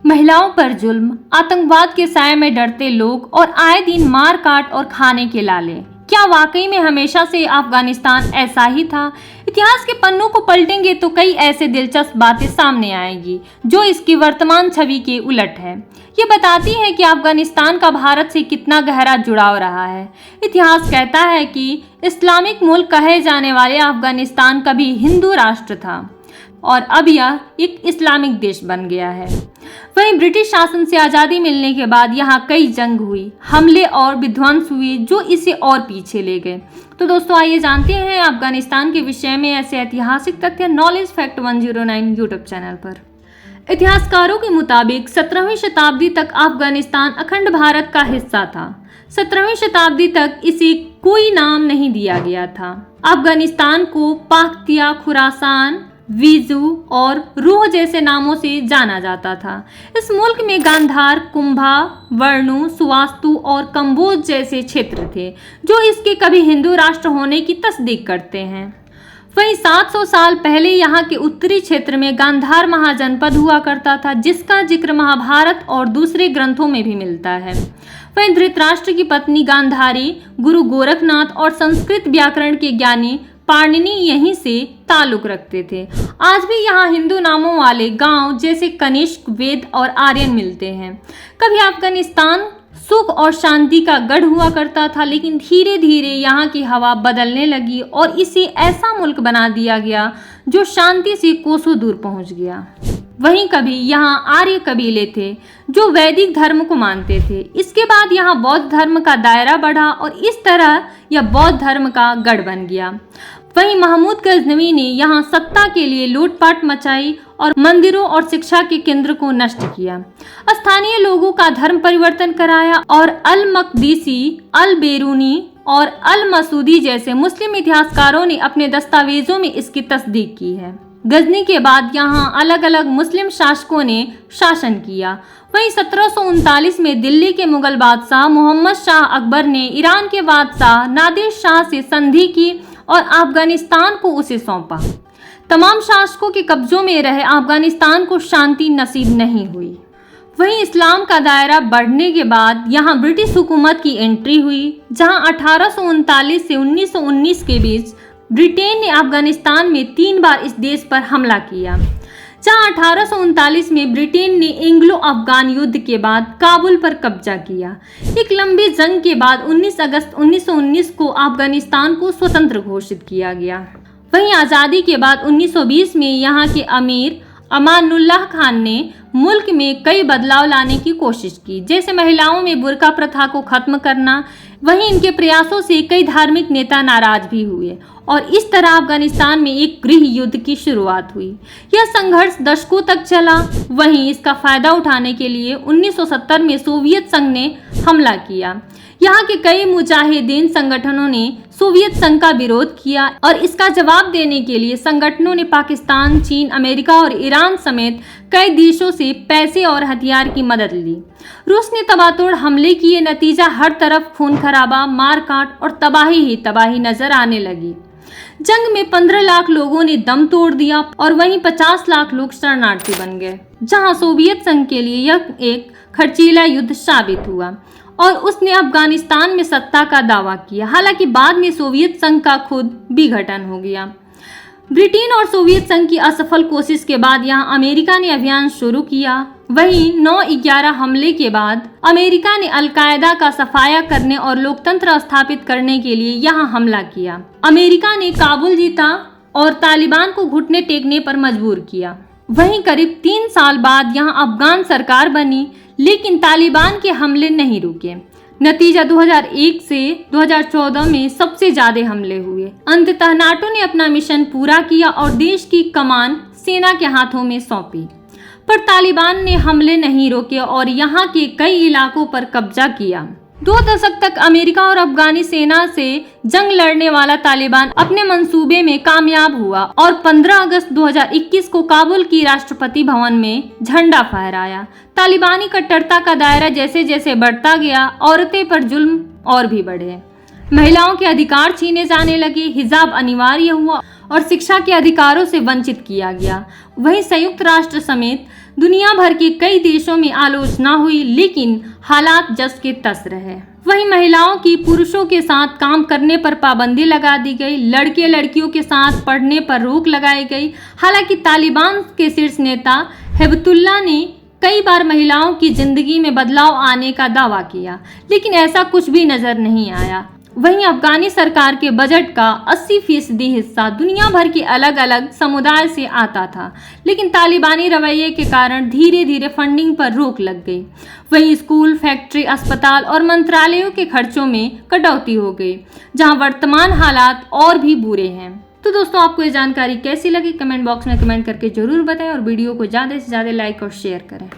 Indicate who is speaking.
Speaker 1: महिलाओं पर जुल्म, आतंकवाद के साए में डरते लोग और आए दिन मार काट और खाने के लाले। क्या वाकई में हमेशा से अफगानिस्तान ऐसा ही था? इतिहास के पन्नों को पलटेंगे तो कई ऐसे दिलचस्प बातें सामने आएंगी जो इसकी वर्तमान छवि के उलट है। ये बताती है कि अफगानिस्तान का भारत से कितना गहरा जुड़ाव रहा है। इतिहास कहता है कि इस्लामिक मुल्क कहे जाने वाले अफगानिस्तान कभी हिंदू राष्ट्र था और अब यह एक इस्लामिक देश बन गया है। वहीं ब्रिटिश शासन से आज़ादी मिलने के बाद यहाँ कई जंग हुई, हमले और विध्वंस हुए जो इसे और पीछे ले गए। तो दोस्तों आइए जानते हैं अफगानिस्तान के विषय में ऐसे ऐतिहासिक तथ्य नॉलेज फैक्ट 109 यूट्यूब चैनल पर। इतिहासकारों के मुताबिक 17वीं शताब्दी तक अफगानिस्तान अखंड भारत का हिस्सा था। 17वीं शताब्दी तक इसे कोई नाम नहीं दिया गया था। अफगानिस्तान को पाख्तिया, खुरासान, वीजू और रूह जैसे नामों से जाना जाता था। इस मुल्क में गांधार, कुंभा, वर्णु, सुवास्तु और कंबोज जैसे क्षेत्र थे जो इसके कभी हिंदू राष्ट्र होने की तस्दीक करते हैं। वहीं 700 साल पहले यहाँ के उत्तरी क्षेत्र में गांधार महाजनपद हुआ करता था जिसका जिक्र महाभारत और दूसरे ग्रंथों में भी मिलता है। वहीं धृतराष्ट्र की पत्नी गांधारी, गुरु गोरखनाथ और संस्कृत व्याकरण के ज्ञानी पाणिनि यहीं से ताल्लुक रखते थे। आज भी यहाँ हिंदू नामों वाले गांव जैसे कनिष्क, वेद और आर्यन मिलते हैं। कभी अफगानिस्तान सुख और शांति का गढ़ हुआ करता था, लेकिन धीरे धीरे यहाँ की हवा बदलने लगी और इसे ऐसा मुल्क बना दिया गया जो शांति से कोसों दूर पहुँच गया। वहीं कभी यहाँ आर्य कबीले थे जो वैदिक धर्म को मानते थे। इसके बाद यहाँ बौद्ध धर्म का दायरा बढ़ा और इस तरह यह बौद्ध धर्म का गढ़ बन गया। वहीं महमूद गजनवी ने यहाँ सत्ता के लिए लूटपाट मचाई और मंदिरों और शिक्षा के केंद्र को नष्ट किया। स्थानीय लोगों का धर्म परिवर्तन कराया और अल मकदीसी, अल बेरूनी और अल मसूदी जैसे मुस्लिम इतिहासकारों ने अपने दस्तावेजों में इसकी तस्दीक की है। गजनी के बाद यहाँ अलग अलग मुस्लिम शासकों ने शासन किया। वहीं 1739 में दिल्ली के मुगल बादशाह मोहम्मद शाह अकबर ने ईरान के बादशाह नादिर शाह से संधि की और अफगानिस्तान को उसे सौंपा। तमाम शासकों के कब्जों में रहे अफगानिस्तान को शांति नसीब नहीं हुई। वहीं इस्लाम का दायरा बढ़ने के बाद यहाँ ब्रिटिश हुकूमत की एंट्री हुई, जहाँ 1839 से 1919 के बीच ब्रिटेन ने अफगानिस्तान में 3 बार इस देश पर हमला किया। जहां 1839 में ब्रिटेन ने एंग्लो अफगान युद्ध के बाद काबुल पर कब्जा किया। एक लंबी जंग के बाद 19 अगस्त 1919 को अफगानिस्तान को स्वतंत्र घोषित किया गया। वहीं आज़ादी के बाद 1920 में यहाँ के अमीर अमानुल्लाह खान ने मुल्क में कई बदलाव लाने की कोशिश की, जैसे महिलाओं में बुर्का प्रथा को खत्म करना। वहीं इनके प्रयासों से कई धार्मिक नेता नाराज भी हुए और इस तरह अफगानिस्तान में एक गृह युद्ध की शुरुआत हुई। यह संघर्ष दशकों तक चला। वहीं इसका फायदा उठाने के लिए 1970 में सोवियत संघ ने हमला किया। यहाँ के कई मुजाहिदीन संगठनों ने सोवियत संघ का विरोध किया और इसका जवाब देने के लिए संगठनों ने पाकिस्तान, चीन, अमेरिका और ईरान समेत कई देशों से पैसे और हथियार की मदद ली। रूस ने तबातोड़ हमले किए। नतीजा हर तरफ खून खराबा, मारकाट और तबाही ही तबाही नजर आने लगी। जंग में 15 लाख लोगों ने दम तोड़ दिया और वहीं 50 लाख लोग शरणार्थी बन गए, जहां सोवियत संघ के लिए यह एक खर्चीला युद्ध साबित हुआ और उसने अफगानिस्तान में सत्ता का दावा किया। हालांकि बाद में सोवियत संघ का खुद विघटन हो गया। ब्रिटेन और सोवियत संघ की असफल कोशिश के बाद यहाँ अमेरिका ने अभियान शुरू किया। वहीं 9/11 हमले के बाद अमेरिका ने अलकायदा का सफाया करने और लोकतंत्र स्थापित करने के लिए यहाँ हमला किया। अमेरिका ने काबुल जीता और तालिबान को घुटने टेकने पर मजबूर किया। वहीं करीब 3 साल बाद यहाँ अफगान सरकार बनी, लेकिन तालिबान के हमले नहीं रुके। नतीजा 2001 से 2014 में सबसे ज्यादा हमले हुए। अंततः नाटो ने अपना मिशन पूरा किया और देश की कमान सेना के हाथों में सौंपी, पर तालिबान ने हमले नहीं रोके और यहाँ के कई इलाकों पर कब्जा किया। 2 दशक तक अमेरिका और अफगानी सेना से जंग लड़ने वाला तालिबान अपने मंसूबे में कामयाब हुआ और 15 अगस्त 2021 को काबुल की राष्ट्रपति भवन में झंडा फहराया। तालिबानी कट्टरता का दायरा जैसे जैसे बढ़ता गया, औरतें पर जुल्म और भी बढ़े। महिलाओं के अधिकार छीने जाने लगे, हिजाब अनिवार्य हुआ और शिक्षा के अधिकारों से वंचित किया गया। वहीं संयुक्त राष्ट्र समेत दुनिया भर के कई देशों में आलोचना हुई, लेकिन हालात जस के तस रहे। वहीं महिलाओं की पुरुषों के साथ काम करने पर पाबंदी लगा दी गई, लड़के लड़कियों के साथ पढ़ने पर रोक लगाई गई। हालांकि तालिबान के शीर्ष नेता हिबतुल्लाह ने कई बार महिलाओं की जिंदगी में बदलाव आने का दावा किया, लेकिन ऐसा कुछ भी नजर नहीं आया। वहीं अफगानी सरकार के बजट का 80% हिस्सा दुनिया भर के अलग अलग समुदाय से आता था, लेकिन तालिबानी रवैये के कारण धीरे धीरे फंडिंग पर रोक लग गई। वहीं स्कूल, फैक्ट्री, अस्पताल और मंत्रालयों के खर्चों में कटौती हो गई, जहां वर्तमान हालात और भी बुरे हैं। तो दोस्तों, आपको ये जानकारी कैसी लगी कमेंट बॉक्स में कमेंट करके जरूर बताएं और वीडियो को ज़्यादा से ज़्यादा लाइक और शेयर करें।